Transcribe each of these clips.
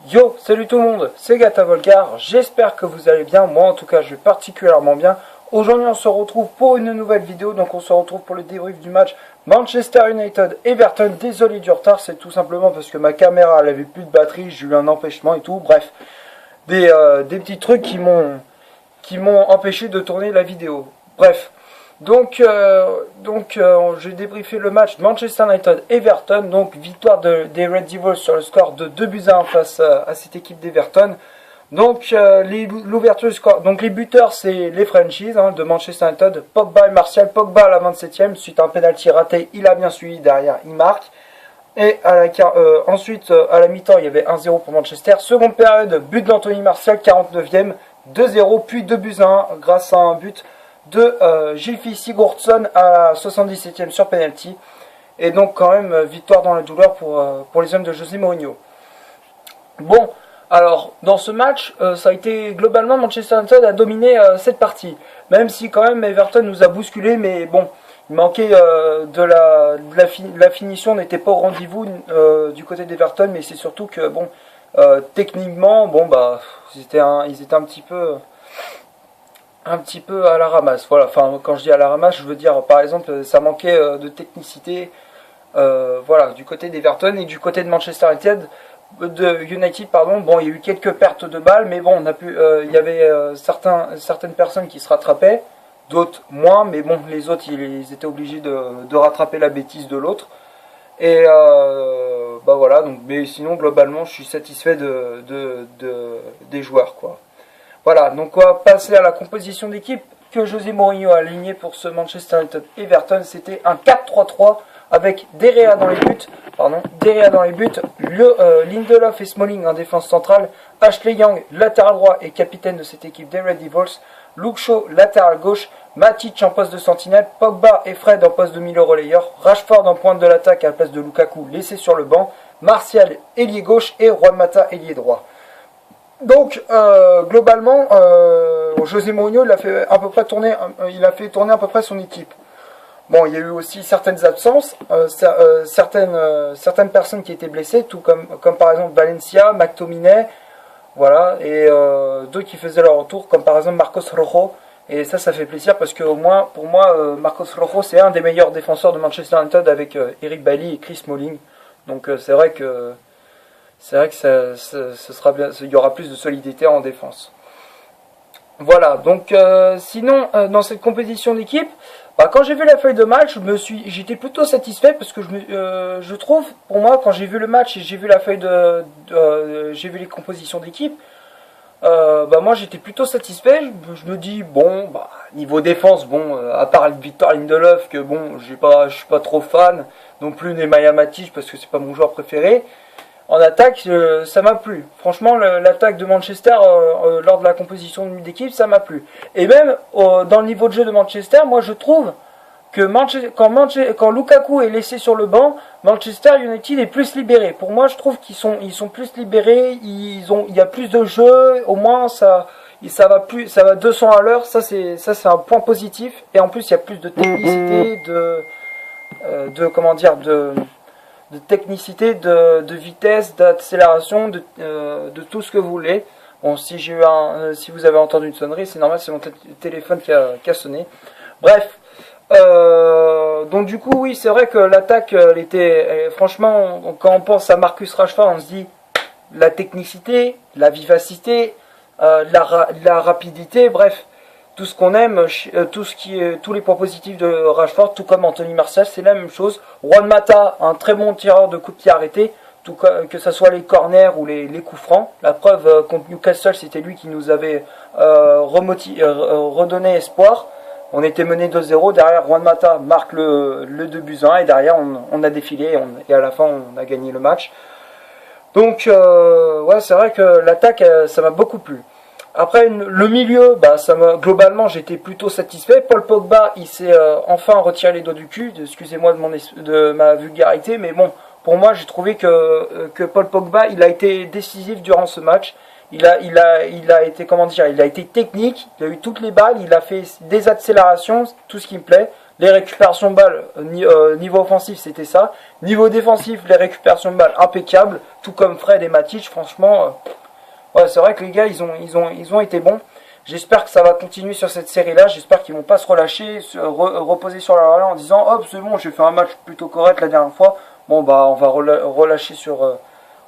Yo, salut tout le monde, c'est Gata Volgar, j'espère que vous allez bien, moi en tout cas je vais particulièrement bien. Aujourd'hui on se retrouve pour une nouvelle vidéo, donc on se retrouve pour le débrief du match Manchester United-Everton. Désolé du retard, c'est tout simplement parce que ma caméra elle avait plus de batterie, j'ai eu un empêchement et tout, bref. Des petits trucs qui m'ont empêché de tourner la vidéo, bref. Donc j'ai débriefé le match Manchester United-Everton, donc victoire des Red Devils sur le score de 2-1 face à cette équipe d'Everton. Donc l'ouverture du score, donc les buteurs c'est les Frenchies de Manchester United, Pogba et Martial. Pogba à la 27e suite à un penalty raté, il a bien suivi derrière, il marque. Et ensuite à la mi-temps il y avait 1-0 pour Manchester. Seconde période, but d'Anthony Martial, 49e, 2-0 puis 2-1 grâce à un but de Gylfi Sigurdsson à la 77e sur penalty. Et donc quand même victoire dans la douleur pour les hommes de José Mourinho. Bon, alors dans ce match, ça a été globalement Manchester United a dominé cette partie. Même si quand même Everton nous a bousculé, mais bon, il manquait la finition n'était pas au rendez-vous du côté d'Everton, mais c'est surtout que bon, techniquement, bon bah ils étaient un petit peu à la ramasse. Voilà, enfin quand je dis à la ramasse, je veux dire par exemple ça manquait de technicité voilà, du côté d'Everton et du côté de Manchester United, pardon. Bon, il y a eu quelques pertes de balles, mais bon, il y avait certaines personnes qui se rattrapaient, d'autres moins, mais bon, les autres ils étaient obligés de rattraper la bêtise de l'autre. Et bah voilà, donc mais sinon globalement je suis satisfait des joueurs quoi. Voilà, donc on va passer à la composition d'équipe que José Mourinho a aligné pour ce Manchester United Everton. C'était un 4-3-3 avec Derrea dans les buts, Lindelof et Smalling en défense centrale, Ashley Young latéral droit et capitaine de cette équipe des Red Devils, Luke Shaw latéral gauche, Matic en poste de sentinelle, Pogba et Fred en poste de milieu relayeur, Rashford en pointe de l'attaque à la place de Lukaku laissé sur le banc, Martial ailier gauche et Juan Mata ailier droit. Donc globalement, José Mourinho il a fait tourner à peu près son équipe. Bon, il y a eu aussi certaines absences, certaines personnes qui étaient blessées, tout comme par exemple Valencia, McTominay, voilà, et d'autres qui faisaient leur retour, comme par exemple Marcos Rojo. Et ça fait plaisir parce que au moins pour moi Marcos Rojo c'est un des meilleurs défenseurs de Manchester United avec Eric Bailly et Chris Smalling. Donc c'est vrai que ce sera bien, il y aura plus de solidité en défense. Voilà, donc sinon dans cette compétition d'équipe, bah, quand j'ai vu la feuille de match, j'étais plutôt satisfait parce que je trouve, pour moi, quand j'ai vu le match et j'ai vu la feuille j'ai vu les compositions d'équipe, bah moi j'étais plutôt satisfait. Je me dis bon, bah niveau défense, bon, à part Victor Lindelof que bon, je suis pas trop fan non plus Nemanja Matic parce que c'est pas mon joueur préféré. En attaque, ça m'a plu. Franchement, l'attaque de Manchester lors de la composition d'équipe, ça m'a plu. Et même dans le niveau de jeu de Manchester, moi je trouve que quand Lukaku est laissé sur le banc, Manchester United est plus libéré. Pour moi, je trouve qu'ils sont plus libérés. Il y a plus de jeu. Au moins, ça va 200 à l'heure. Ça c'est un point positif. Et en plus, il y a plus de technicité, de technicité, de vitesse, d'accélération, de tout ce que vous voulez. Bon, si vous avez entendu une sonnerie, c'est normal, c'est mon téléphone qui a sonné. Bref, donc du coup, oui, c'est vrai que l'attaque, franchement, quand on pense à Marcus Rashford, on se dit la technicité, la vivacité, la rapidité, bref. Tout ce qu'on aime, tous les points positifs de Rashford, tout comme Anthony Martial, c'est la même chose. Juan Mata, un très bon tireur de coups de pied arrêtés, que ce soit les corners ou les coups francs. La preuve contre Newcastle, c'était lui qui nous avait redonné espoir. On était mené 2-0, derrière Juan Mata marque le 2-1 et derrière on a défilé et à la fin on a gagné le match. Donc ouais, c'est vrai que l'attaque, ça m'a beaucoup plu. Après le milieu, bah globalement j'étais plutôt satisfait. Paul Pogba, il s'est enfin retiré les doigts du cul. Excusez-moi de ma vulgarité, mais bon, pour moi j'ai trouvé que Paul Pogba, il a été décisif durant ce match. Il a été il a été technique. Il a eu toutes les balles. Il a fait des accélérations, tout ce qui me plaît. Les récupérations de balles, niveau offensif, c'était ça. Niveau défensif, les récupérations de balles impeccables, tout comme Fred et Matic. Franchement, ouais, c'est vrai que les gars, ils ont été bons. J'espère que ça va continuer sur cette série-là. J'espère qu'ils vont pas se relâcher, reposer sur leur relais en disant hop, c'est bon, j'ai fait un match plutôt correct la dernière fois. Bon, bah, on va relâcher sur,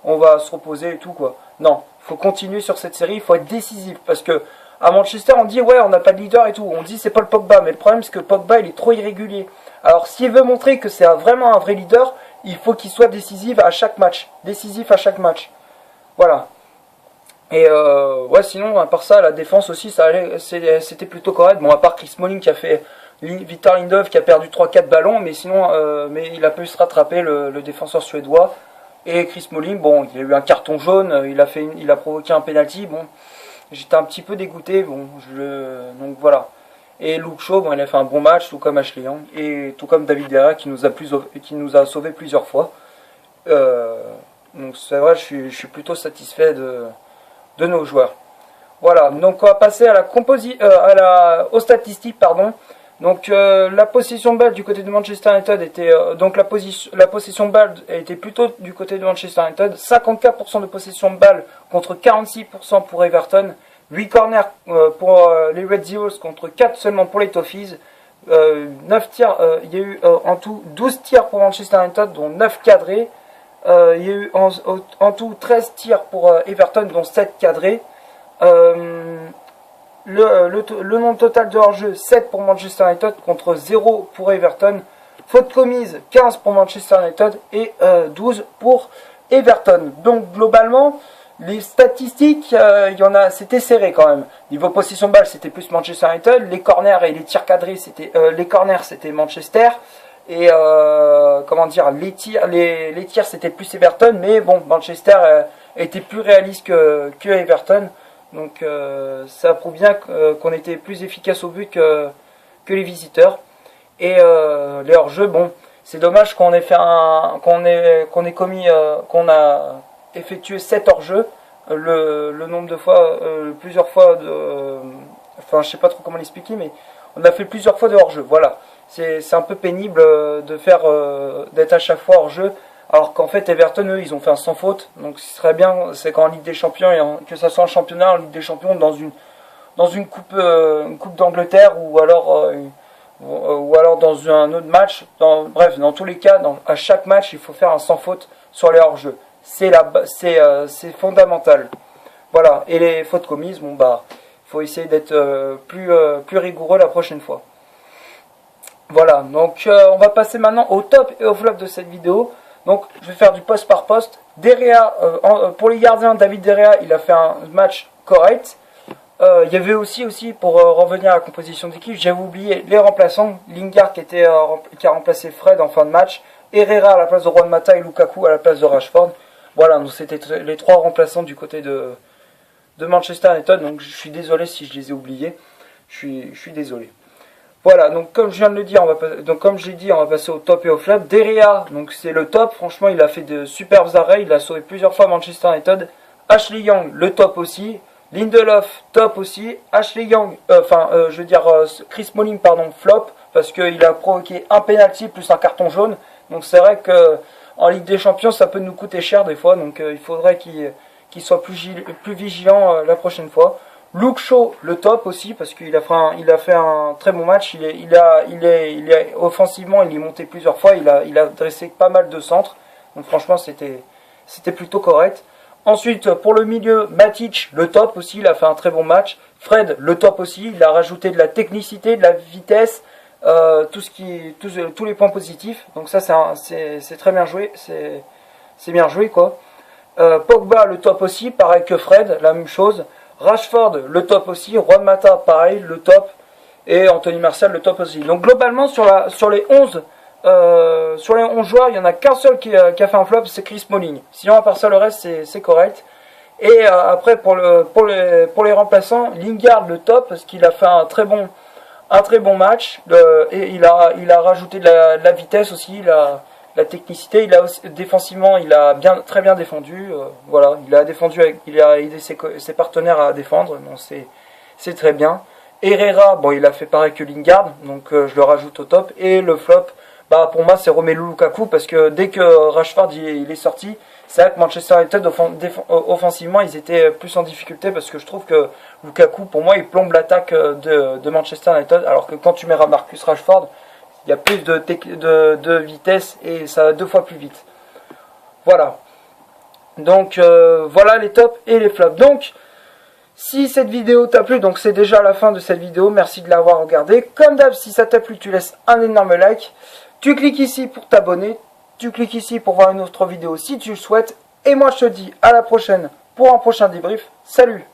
on va se reposer et tout, quoi. Non, il faut continuer sur cette série. Il faut être décisif parce que à Manchester, on dit ouais, on n'a pas de leader et tout. On dit c'est pas le Pogba, mais le problème c'est que Pogba il est trop irrégulier. Alors s'il veut montrer que c'est vraiment un vrai leader, il faut qu'il soit décisif à chaque match. Décisif à chaque match. Voilà. Et ouais, sinon à part ça, la défense aussi, ça allait, c'était plutôt correct. Bon, à part Chris Smalling qui a fait Victor Lindelof qui a perdu 3-4 ballons, mais sinon, mais il a pu se rattraper le défenseur suédois. Et Chris Smalling, bon, il a eu un carton jaune, il a provoqué un penalty. Bon, j'étais un petit peu dégoûté. Bon, donc voilà. Et Luke Shaw, bon, il a fait un bon match, tout comme Ashley Young et tout comme David Derrea qui nous a sauvé plusieurs fois. Donc c'est vrai, je suis plutôt satisfait de nos joueurs. Voilà, donc on va passer à aux statistiques, pardon. Donc la possession de balle du côté de Manchester United était donc la possession de balle était plutôt du côté de Manchester United, 54% de possession de balle contre 46% pour Everton, 8 corners pour les Red Devils contre 4 seulement pour les Toffees. 9 tirs, il y a eu en tout 12 tirs pour Manchester United dont 9 cadrés. Il y a eu en tout 13 tirs pour Everton dont 7 cadrés. Le nombre total de hors-jeu 7 pour Manchester United contre 0 pour Everton. Faute commise 15 pour Manchester United et 12 pour Everton. Donc globalement les statistiques, c'était serré quand même. Niveau possession de balle, c'était plus Manchester United. Les corners et les tirs cadrés, c'était Manchester. Et comment dire, les tirs c'était plus Everton, mais bon, Manchester était plus réaliste que Everton. Donc ça prouve bien qu'on était plus efficace au but que les visiteurs. Et les hors-jeux, bon, c'est dommage qu'on a effectué 7 hors-jeux, le nombre de fois, plusieurs fois enfin je sais pas trop comment l'expliquer, mais on a fait plusieurs fois de hors-jeu, voilà. C'est un peu pénible d'être à chaque fois hors-jeu. Alors qu'en fait Everton eux ils ont fait un sans faute, donc ce serait bien c'est qu'en Ligue des Champions que ça soit en championnat, en Ligue des Champions, dans une coupe d'Angleterre ou alors dans un autre match, bref dans tous les cas à chaque match il faut faire un sans faute sur les hors-jeux. C'est fondamental. Voilà, et les fautes commises, bon bah faut essayer d'être plus rigoureux la prochaine fois. Voilà, donc on va passer maintenant au top et au flop de cette vidéo. Donc je vais faire du poste par poste. Derrea, pour les gardiens, David Derrea, il a fait un match correct. Il y avait aussi pour revenir à la composition d'équipe, j'avais oublié les remplaçants. Lingard qui a remplacé Fred en fin de match. Herrera à la place de Juan Mata et Lukaku à la place de Rashford. Voilà, donc c'était les 3 remplaçants du côté de Manchester United. Donc je suis désolé si je les ai oubliés. Je suis désolé. Voilà, donc comme je viens de le dire, comme je l'ai dit, on va passer au top et au flop. Derrea, donc c'est le top, franchement il a fait de superbes arrêts, il a sauvé plusieurs fois Manchester United. Ashley Young, le top aussi. Lindelof, top aussi. Ashley Young, Chris Smalling, pardon, flop, parce qu'il a provoqué un penalty plus un carton jaune. Donc c'est vrai que en Ligue des Champions ça peut nous coûter cher des fois, donc il faudrait qu'il soit plus vigilant la prochaine fois. Luke Shaw, le top aussi, parce qu'il a fait un très bon match. Offensivement, il est monté plusieurs fois. Il a dressé pas mal de centres. Donc franchement, c'était plutôt correct. Ensuite, pour le milieu, Matic, le top aussi. Il a fait un très bon match. Fred, le top aussi. Il a rajouté de la technicité, de la vitesse, tous les points positifs. Donc ça, c'est très bien joué. C'est bien joué, quoi. Pogba, le top aussi. Pareil que Fred, la même chose. Rashford, le top aussi. Juan Mata, pareil, le top. Et Anthony Martial, le top aussi. Donc globalement, sur les 11 joueurs, il n'y en a qu'un seul qui a fait un flop, c'est Chris Smalling. Sinon, à part ça, le reste, c'est correct. Et après, pour les remplaçants, Lingard, le top, parce qu'il a fait un très bon match. Et il a rajouté de la vitesse aussi, la technicité. Défensivement, il a très bien défendu. Voilà, il a aidé ses partenaires à défendre. Donc c'est très bien. Herrera, bon, il a fait pareil que Lingard, donc je le rajoute au top. Et le flop, bah, pour moi, c'est Romelu Lukaku, parce que dès que Rashford il est sorti, c'est vrai que Manchester United, offensivement, ils étaient plus en difficulté, parce que je trouve que Lukaku, pour moi, il plombe l'attaque de Manchester United, alors que quand tu mets Marcus Rashford, il y a plus de vitesse, et ça va 2 fois plus vite. Voilà. Donc, voilà les tops et les flops. Donc, si cette vidéo t'a plu, donc c'est déjà la fin de cette vidéo, merci de l'avoir regardée. Comme d'hab, si ça t'a plu, tu laisses un énorme like. Tu cliques ici pour t'abonner. Tu cliques ici pour voir une autre vidéo si tu le souhaites. Et moi, je te dis à la prochaine pour un prochain débrief. Salut!